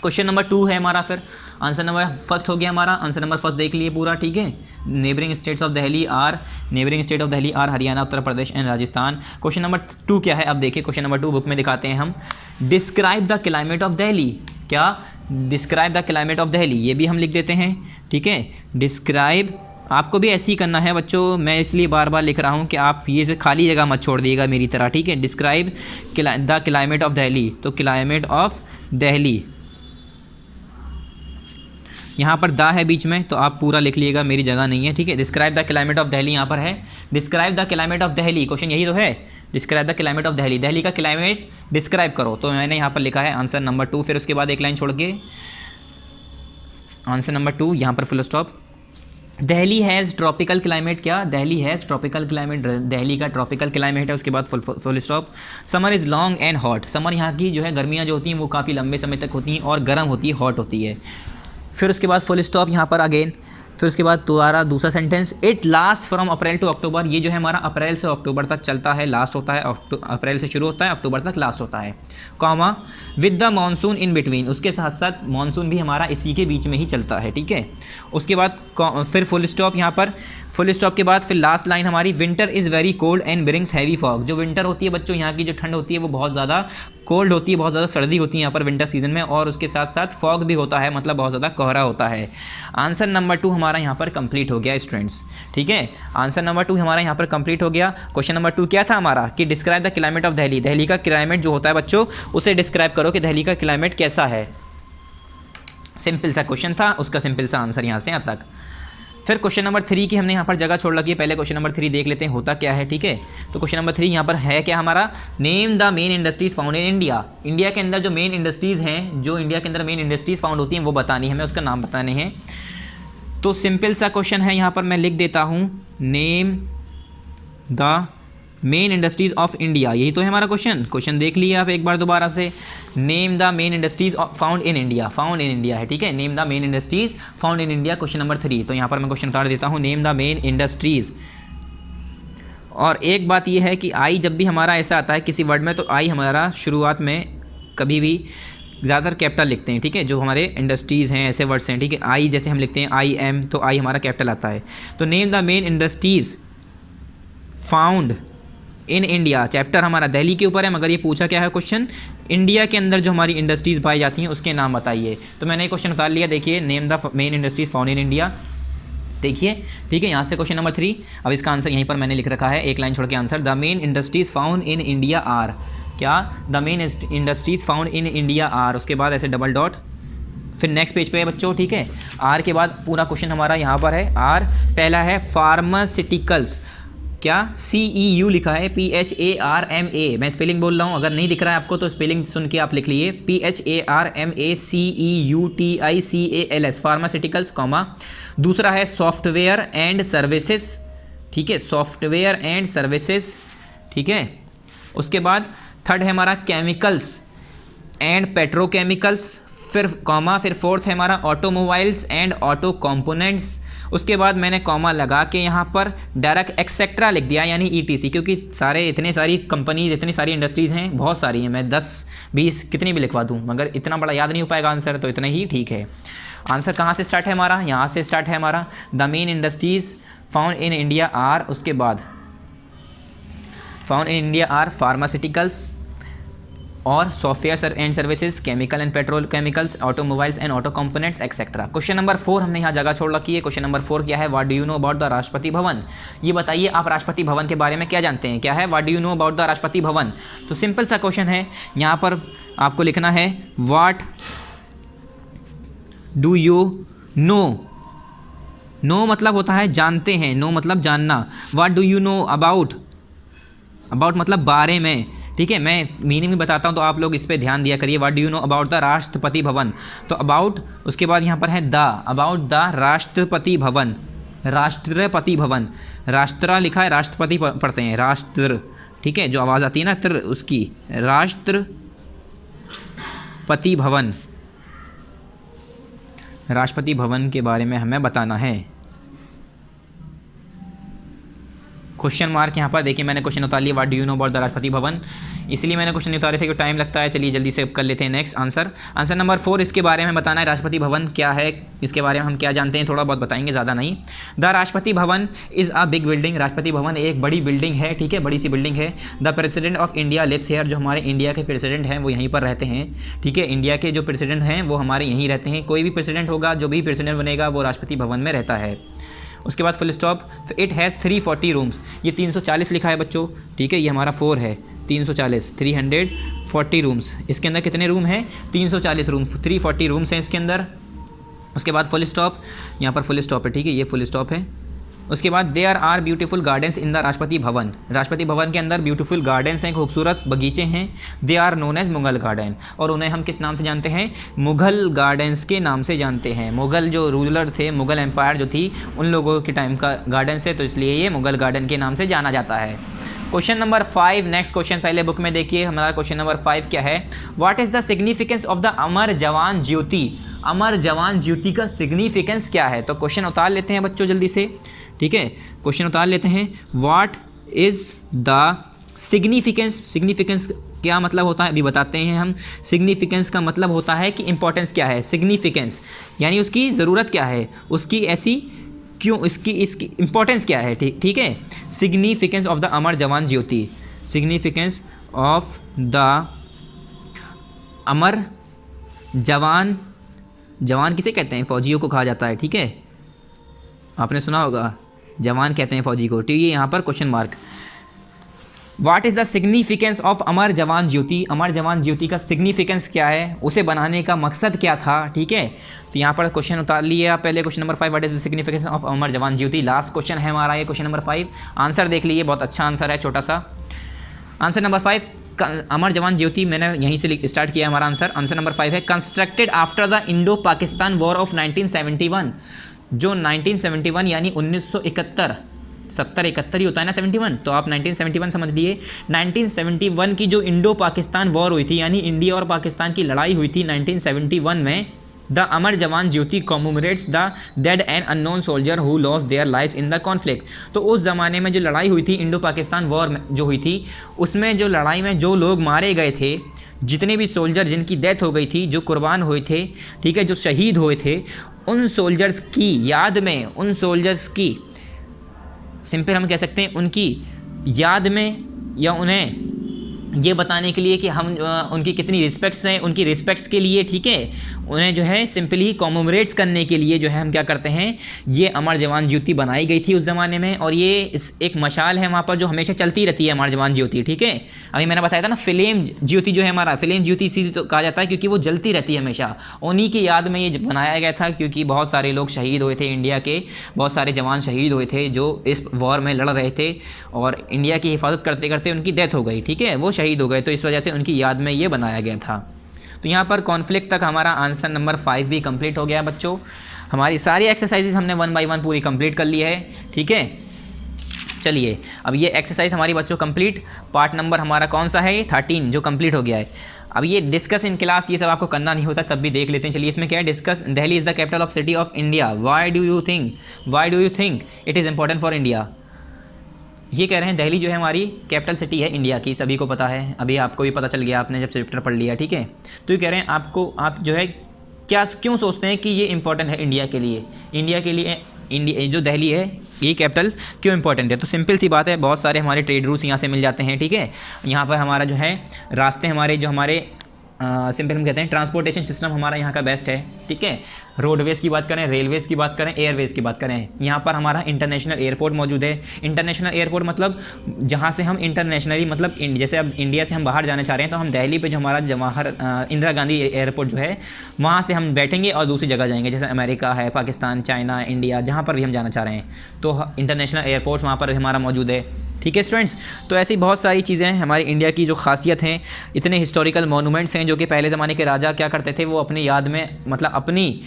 क्वेश्चन नंबर 2 है हमारा, फिर आंसर नंबर फर्स्ट हो गया हमारा, आंसर नंबर फर्स्ट देख लिए पूरा। ठीक है, neighbouring states of Delhi are, neighbouring state of Delhi are Haryana, Uttar Pradesh and Rajasthan. Question number 2 क्या है, अब देखिए क्वेश्चन नंबर 2 बुक में दिखाते हैं हम, describe the climate of Delhi. क्या, describe the climate of Delhi, ये भी हम लिख देते हैं। ठीक है, डिस्क्राइब, आपको भी ऐसे ही करना है बच्चों, मैं इसलिए बार बार लिख रहा हूँ कि आप ये से खाली जगह मत छोड़ दिएगा मेरी तरह। ठीक है, describe the climate of Delhi, तो क्लाइमेट ऑफ दिल्ली, यहाँ पर दा है बीच में, तो आप पूरा लिख लीजिएगा, मेरी जगह नहीं है। ठीक है, describe the climate of Delhi यहाँ पर है, describe the climate of Delhi, question यही तो है, describe the climate of Delhi, Delhi का क्लाइमेट डिस्क्राइब करो। तो मैंने यहाँ पर लिखा है आंसर नंबर 2, फिर उसके बाद एक लाइन छोड़ के आंसर नंबर 2, यहाँ पर full stop. Delhi has tropical climate, क्या, Delhi has tropical climate, Delhi का ट्रॉपिकल क्लाइमेट है। उसके बाद full stop. Summer is long and hot, summer यहाँ की जो है गर्मियाँ जो होती हैं वो काफ़ी लंबे समय तक होती हैं और गर्म होती है, हॉट होती है। फिर उसके बाद फुल स्टॉप यहाँ पर अगेन, फिर उसके बाद दोबारा दूसरा sentence, it last from April to October, ये जो है हमारा अप्रैल से अक्टूबर तक चलता है, लास्ट होता है, अप्रैल से शुरू होता है, अक्टूबर तक लास्ट होता है। Comma, with the monsoon in between, उसके साथ साथ मानसून भी हमारा इसी के बीच में ही चलता है। ठीक है, उसके बाद फिर फुल स्टॉप यहाँ पर, फुल स्टॉप के बाद फिर लास्ट लाइन हमारी, winter is very cold and brings heavy fog. जो विंटर होती है बच्चों, यहाँ की जो ठंड होती है वो बहुत ज़्यादा कोल्ड होती है, बहुत ज़्यादा सर्दी होती है यहाँ पर विंटर सीजन में, और उसके साथ साथ फॉग भी होता है, मतलब बहुत ज़्यादा कोहरा होता है। आंसर नंबर 2 हमारा यहाँ पर कंप्लीट हो गया स्टूडेंट्स। ठीक है, आंसर नंबर 2 हमारा यहाँ पर कंप्लीट हो गया। क्वेश्चन नंबर 2 क्या था हमारा, कि describe the climate of Delhi, Delhi का क्लाइमेट जो होता है बच्चों उसे डिस्क्राइब करो कि दिल्ली का क्लाइमेट कैसा है। सिंपल सा क्वेश्चन था, उसका सिंपल सा आंसर यहाँ से यहाँ तक। फिर क्वेश्चन नंबर 3 की हमने यहाँ पर जगह छोड़ रखी है। पहले क्वेश्चन नंबर 3 देख लेते हैं होता क्या है, ठीक है। तो क्वेश्चन नंबर 3 यहाँ पर है क्या हमारा, name the main industries found in India. India के अंदर जो मेन इंडस्ट्रीज़ हैं, जो इंडिया के अंदर मेन इंडस्ट्रीज़ फाउंड होती हैं वो बतानी है, हमें उसका नाम बताने हैं। तो सिंपल सा क्वेश्चन है, यहाँ पर मैं लिख देता हूँ name the main industries of India, यही तो है हमारा क्वेश्चन देख लिया आप एक बार दोबारा से। Name the main industries found in India, found in India है, ठीक है। Name the main industries found in India question number 3। तो यहाँ पर मैं क्वेश्चन उतार देता हूँ, नेम द मेन इंडस्ट्रीज़। और एक बात यह है कि आई जब भी हमारा ऐसा आता है किसी वर्ड में, तो आई हमारा शुरुआत में कभी भी ज़्यादातर कैपिटल लिखते हैं, ठीक है। जो हमारे इंडस्ट्रीज़ हैं ऐसे वर्ड्स हैं, ठीक है। आई जैसे हम लिखते हैं आई एम, तो आई हमारा कैपिटल आता है। तो name the main industries found in India, chapter हमारा दिल्ली के ऊपर है, मगर ये पूछा क्या है क्वेश्चन, इंडिया के अंदर जो हमारी इंडस्ट्रीज़ पाई जाती हैं उसके नाम बताइए। तो मैंने क्वेश्चन उतार लिया, देखिए name the main industries found in India, देखिए, ठीक है। यहाँ से क्वेश्चन नंबर 3, अब इसका आंसर यहीं पर मैंने लिख रखा है, एक लाइन छोड़ के answer, the main industries found in India are, क्या, the main industries found in India are, उसके बाद ऐसे डबल डॉट, फिर नेक्स्ट पेज पे है बच्चों, ठीक है। आर के बाद पूरा क्वेश्चन हमारा यहाँ पर है, आर पहला है फार्मास्यूटिकल्स, क्या, CEU लिखा है, PHARMA, मैं स्पेलिंग बोल रहा हूँ, अगर नहीं दिख रहा है आपको तो स्पेलिंग सुन के आप लिख लिए, PHARMACEUTICALS, फार्मास्यूटिकल्स, कॉमा। दूसरा है सॉफ्टवेयर एंड सर्विसेज, ठीक है, सॉफ्टवेयर एंड सर्विसेज, ठीक है। उसके बाद थर्ड है हमारा केमिकल्स एंड पेट्रोकेमिकल्स, फिर कॉमा, फिर फोर्थ है हमारा ऑटोमोबाइल्स एंड ऑटो कंपोनेंट्स। उसके बाद मैंने कॉमा लगा के यहाँ पर डायरेक्ट एक्सेट्रा लिख दिया, यानी ETC, क्योंकि सारे इतने सारी कंपनीज, इतनी सारी इंडस्ट्रीज़ हैं, बहुत सारी हैं, मैं 10-20 कितनी भी लिखवा दूँ, मगर इतना बड़ा याद नहीं हो पाएगा आंसर, तो इतना ही ठीक है। आंसर कहाँ से स्टार्ट है हमारा, यहाँ से स्टार्ट है हमारा, the main industries found in India are, उसके बाद found in India are pharmaceuticals और software and services, chemical and petrol chemicals, automobiles and auto components etcetera. Question number 4 हमने यहाँ जगह छोड़ रखी है। क्वेश्चन नंबर 4 क्या है, what do you know about the Rashtrapati भवन, ये बताइए आप राष्ट्रपति भवन के बारे में क्या जानते हैं, क्या है, what do you know about the Rashtrapati भवन। तो सिंपल सा क्वेश्चन है, यहाँ पर आपको लिखना है what do you know, no मतलब होता है जानते हैं, नो मतलब जानना, what do you know about, about मतलब बारे में, ठीक है। मैं मीनिंग भी बताता हूँ तो आप लोग इस पे ध्यान दिया करिए। What do you know about the Rashtrapati भवन, तो अबाउट, उसके बाद यहाँ पर है the, about the Rashtrapati Bhavan, Rashtrapati Bhavan, राष्ट्र लिखा है, राष्ट्रपति पढ़ते हैं, राष्ट्र, ठीक है, जो आवाज़ आती है ना त्र, उसकी, राष्ट्रपति भवन, राष्ट्रपति भवन के बारे में हमें बताना है। क्वेश्चन मार्क यहाँ पर देखिए, मैंने क्वेश्चन उतार लिया, what do you know about the Rashtrapati भवन, इसलिए मैंने क्वेश्चन उतारे थे कि टाइम लगता है। चलिए जल्दी से कर लेते हैं नेक्स्ट आंसर। आंसर नंबर 4, इसके बारे में बताना है, राष्ट्रपति भवन क्या है, इसके बारे में हम क्या जानते हैं, थोड़ा बहुत बताएंगे, ज़्यादा नहीं। द राष्ट्रपति भवन is a big building, Rashtrapati Bhavan एक बड़ी बिल्डिंग है, ठीक है, बड़ी सी बिल्डिंग है। The president of India lives here, जो हमारे इंडिया के प्रेसिडेंट हैं वो यहीं पर रहते हैं, ठीक है। इंडिया के जो प्रेसिडेंट हैं वो हमारे यहीं रहते हैं, कोई भी प्रेसिडेंट होगा, जो भी प्रेसिडेंट बनेगा वो राष्ट्रपति भवन में रहता है। उसके बाद full stop, it has 340 rooms, ये 340 लिखा है बच्चों, ठीक है, ये हमारा 4 है, 340, 340 रूम्स, इसके अंदर कितने रूम हैं, 340 रूम, 340 रूम्स हैं इसके अंदर। उसके बाद फुल स्टॉप, यहाँ पर फुल स्टॉप है, ठीक है, ये फुल स्टॉप है। उसके बाद there are beautiful gardens in the Rashtrapati Bhavan, Rashtrapati Bhavan के अंदर ब्यूटीफुल गार्डन्स हैं, खूबसूरत बगीचे हैं। They are known as Mughal garden, और उन्हें हम किस नाम से जानते हैं, मुगल गार्डन्स के नाम से जानते हैं। मुगल जो रूलर थे, मुगल एम्पायर जो थी, उन लोगों के टाइम का गार्डन से, तो इसलिए ये मुगल गार्डन के नाम से जाना जाता है। क्वेश्चन नंबर 5, नेक्स्ट क्वेश्चन पहले बुक में देखिए, हमारा क्वेश्चन नंबर 5 क्या है, what is the significance of the Amar Jawan Jyoti, अमर जवान ज्योति का सिग्निफिकेंस क्या है। तो क्वेश्चन उतार लेते हैं बच्चों जल्दी से, ठीक है, क्वेश्चन उतार लेते हैं, what is the significance, significance क्या मतलब होता है अभी बताते हैं हम। सिग्निफिकेंस का मतलब होता है कि इंपॉर्टेंस क्या है, सिग्निफिकेंस यानी उसकी ज़रूरत क्या है, उसकी ऐसी क्यों, इसकी इंपॉर्टेंस क्या है, ठीक है। Significance of the Amar Jawan Jyoti, significance of the Amar जवान, जवान किसे कहते हैं, फौजियों को कहा जाता है, ठीक है, आपने सुना होगा, जवान कहते हैं फौजी को, ठीक है। यहाँ पर question mark, what is the significance of Amar Jawan Jyoti, अमर जवान ज्योति का सिग्निफिकेंस क्या है, उसे बनाने का मकसद क्या था। ठीक है, तो यहाँ पर क्वेश्चन उतार लिए आप पहले। Question number 5, what is the significance of Amar Jawan Jyoti, last question है हमारा ये क्वेश्चन नंबर 5। आंसर देख लीजिए, बहुत अच्छा आंसर है, छोटा सा आंसर नंबर 5। अमर जवान ज्योति मैंने यहीं से स्टार्ट किया हमारा आंसर। आंसर नंबर 5 है constructed after the Indo Pakistan war of 1971, जो 1971 यानी 1971, 70-71 ही होता है ना 71, तो आप 1971 समझ लिए। 1971 की जो इंडो पाकिस्तान वॉर हुई थी, यानी इंडिया और पाकिस्तान की लड़ाई हुई थी 1971 में, the Amar Jawan Jyoti commemorates the dead and unknown soldier who lost their lives in the conflict. तो उस ज़माने में जो लड़ाई हुई थी, इंडो पाकिस्तान वॉर जो हुई थी, उसमें जो लड़ाई में जो लोग मारे गए थे, जितने भी सोल्जर जिनकी डेथ हो गई थी, जो कुर्बान हुए थे, ठीक है, जो शहीद हुए थे, उन सोल्जर्स की याद में, उन सोल्जर्स की सिंपल हम कह सकते हैं उनकी याद में, या उन्हें ये बताने के लिए कि हम उनकी कितनी रिस्पेक्ट्स हैं, उनकी रिस्पेक्ट्स के लिए, ठीक है, उन्हें जो है सिंपली कॉमोमरेट्स करने के लिए जो है हम क्या करते हैं, ये अमर जवान ज्योति बनाई गई थी उस ज़माने में। और ये एक मशाल है वहाँ पर जो हमेशा चलती रहती है, अमर जवान ज्योति। ठीक है, अभी मैंने बताया था ना, फ्लेम ज्योति जो है हमारा, फ्लेम ज्योति इसीलिए तो कहा जाता है क्योंकि वो जलती रहती है हमेशा। उन्हीं की याद में ये बनाया गया था, क्योंकि बहुत सारे लोग शहीद हुए थे, इंडिया के बहुत सारे जवान शहीद हुए थे जो इस वॉर में लड़ रहे थे, और इंडिया की हिफाजत करते करते उनकी डेथ हो गई। ठीक है, वो शहीद हो गए, तो इस वजह से उनकी याद में ये बनाया गया था। तो यहाँ पर कॉन्फ्लिक्ट तक हमारा आंसर नंबर 5 भी कंप्लीट हो गया बच्चों। हमारी सारी एक्सरसाइजेज हमने 1 बाय 1 पूरी कंप्लीट कर ली है। ठीक है, चलिए अब ये एक्सरसाइज हमारी बच्चों कंप्लीट। पार्ट नंबर हमारा कौन सा है, 13 जो कंप्लीट हो गया है। अब ये डिस्कस इन क्लास, ये सब आपको करना नहीं होता, तब भी देख लेते हैं। चलिए इसमें क्या है, discuss Delhi is the capital of city of India, why do you think it is important for India. ये कह रहे हैं दिल्ली जो है हमारी कैपिटल सिटी है इंडिया की, सभी को पता है, अभी आपको भी पता चल गया आपने जब चैप्टर पढ़ लिया। ठीक है, तो ये कह रहे हैं आप जो है क्यों सोचते हैं कि ये इंपॉर्टेंट है इंडिया के लिए, इंडिया जो दिल्ली है ये कैपिटल क्यों इंपॉर्टेंट है। तो सिंपल सी बात है, बहुत सारे हमारे ट्रेड रूट्स यहाँ से मिल जाते हैं। ठीक है, यहाँ पर हमारा जो है रास्ते हमारे जो हमारे सिंपल हम कहते हैं ट्रांसपोर्टेशन सिस्टम हमारा यहाँ का बेस्ट है। ठीक है, रोडवेज़ की बात करें, रेलवेज़ की बात करें, एयरवेज़ की बात करें, यहाँ पर हमारा इंटरनेशनल एयरपोर्ट मौजूद है। इंटरनेशनल एयरपोर्ट मतलब जहाँ से हम इंटरनेशनली मतलब जैसे अब इंडिया से हम बाहर जाना चाह रहे हैं, तो हम दिल्ली पे जो हमारा इंदिरा गांधी एयरपोर्ट जो है, वहाँ से हम बैठेंगे और दूसरी जगह जाएंगे, जैसे अमेरिका है, पाकिस्तान, चाइना, इंडिया, जहाँ पर भी हम जाना चाह रहे हैं, तो इंटरनेशनल एयरपोर्ट वहाँ पर हमारा मौजूद है। ठीक है स्टूडेंट्स, तो ऐसी बहुत सारी चीज़ें हैं हमारी इंडिया की जो खासियत हैं। इतने हिस्टोरिकल मोनूमेंट्स हैं जो कि पहले ज़माने के राजा क्या करते थे, वो अपनी याद में मतलब अपनी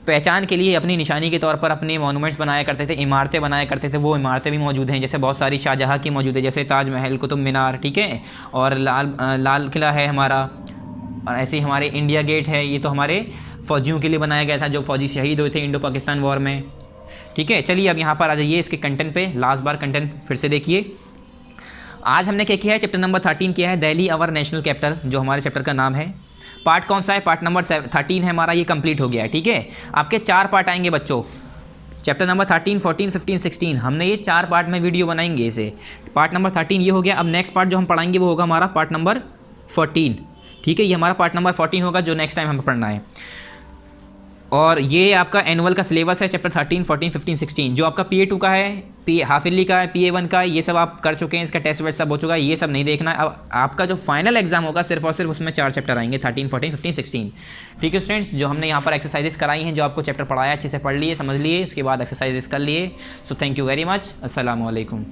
पहचान के लिए, अपनी निशानी के तौर पर अपने मोनूमेंट्स बनाया करते थे, इमारतें बनाया करते थे। वो इमारतें भी मौजूद हैं, जैसे बहुत सारी शाहजहाँ की मौजूद है, जैसे ताजमहल, कुतुब मीनार, ठीक है, और लाल किला है हमारा, और ऐसे ही हमारे इंडिया गेट है। ये तो हमारे फ़ौजियों के लिए बनाया गया था, जो फ़ौजी शहीद हुए थे इंडो पाकिस्तान वॉर में। ठीक है, चलिए अब यहाँ पर आ जाइए इसके कंटेंट पे। लास्ट बार कंटेंट फिर से देखिए। आज हमने क्या किया है, चैप्टर नंबर 13 किया है, दिल्ली आवर नेशनल कैपिटल, जो हमारे चैप्टर का नाम है। पार्ट कौन सा है, पार्ट नंबर 13 है हमारा, ये कंप्लीट हो गया है। ठीक है, आपके 4 पार्ट आएंगे बच्चों, चैप्टर नंबर 13, 14, 15, 16, हमने ये 4 पार्ट में वीडियो बनाएंगे इसे। पार्ट नंबर 13 ये हो गया। अब नेक्स्ट पार्ट जो हम पढ़ाएंगे वो होगा हमारा पार्ट नंबर 14। ठीक है, ये हमारा पार्ट नंबर 14 होगा, जो नेक्स्ट टाइम हमें पढ़ना है। और ये आपका एनुअल का सिलेबस है, चैप्टर 13, 14, 15, 16, जो आपका PA2 का है, हाफ ईयरली का है, PA1 का है, ये सब आप कर चुके हैं, इसका टेस्ट वेस्ट सब हो चुका है, ये सब नहीं देखना है। अब आपका जो फाइनल एग्जाम होगा सिर्फ और सिर्फ उसमें 4 चैप्टर आएंगे, 13, 14, 15, 16। ठीक है स्टूडेंट्स, जो हमने यहाँ पर एक्सरसाइजेस कराई हैं, जो आपको चैप्टर पढ़ाया अच्छे से पढ़ लिए, समझ लिए, उसके बाद एक्सरसाइजेस कर लिए। So thank you very much, अस्सलाम वालेकुम।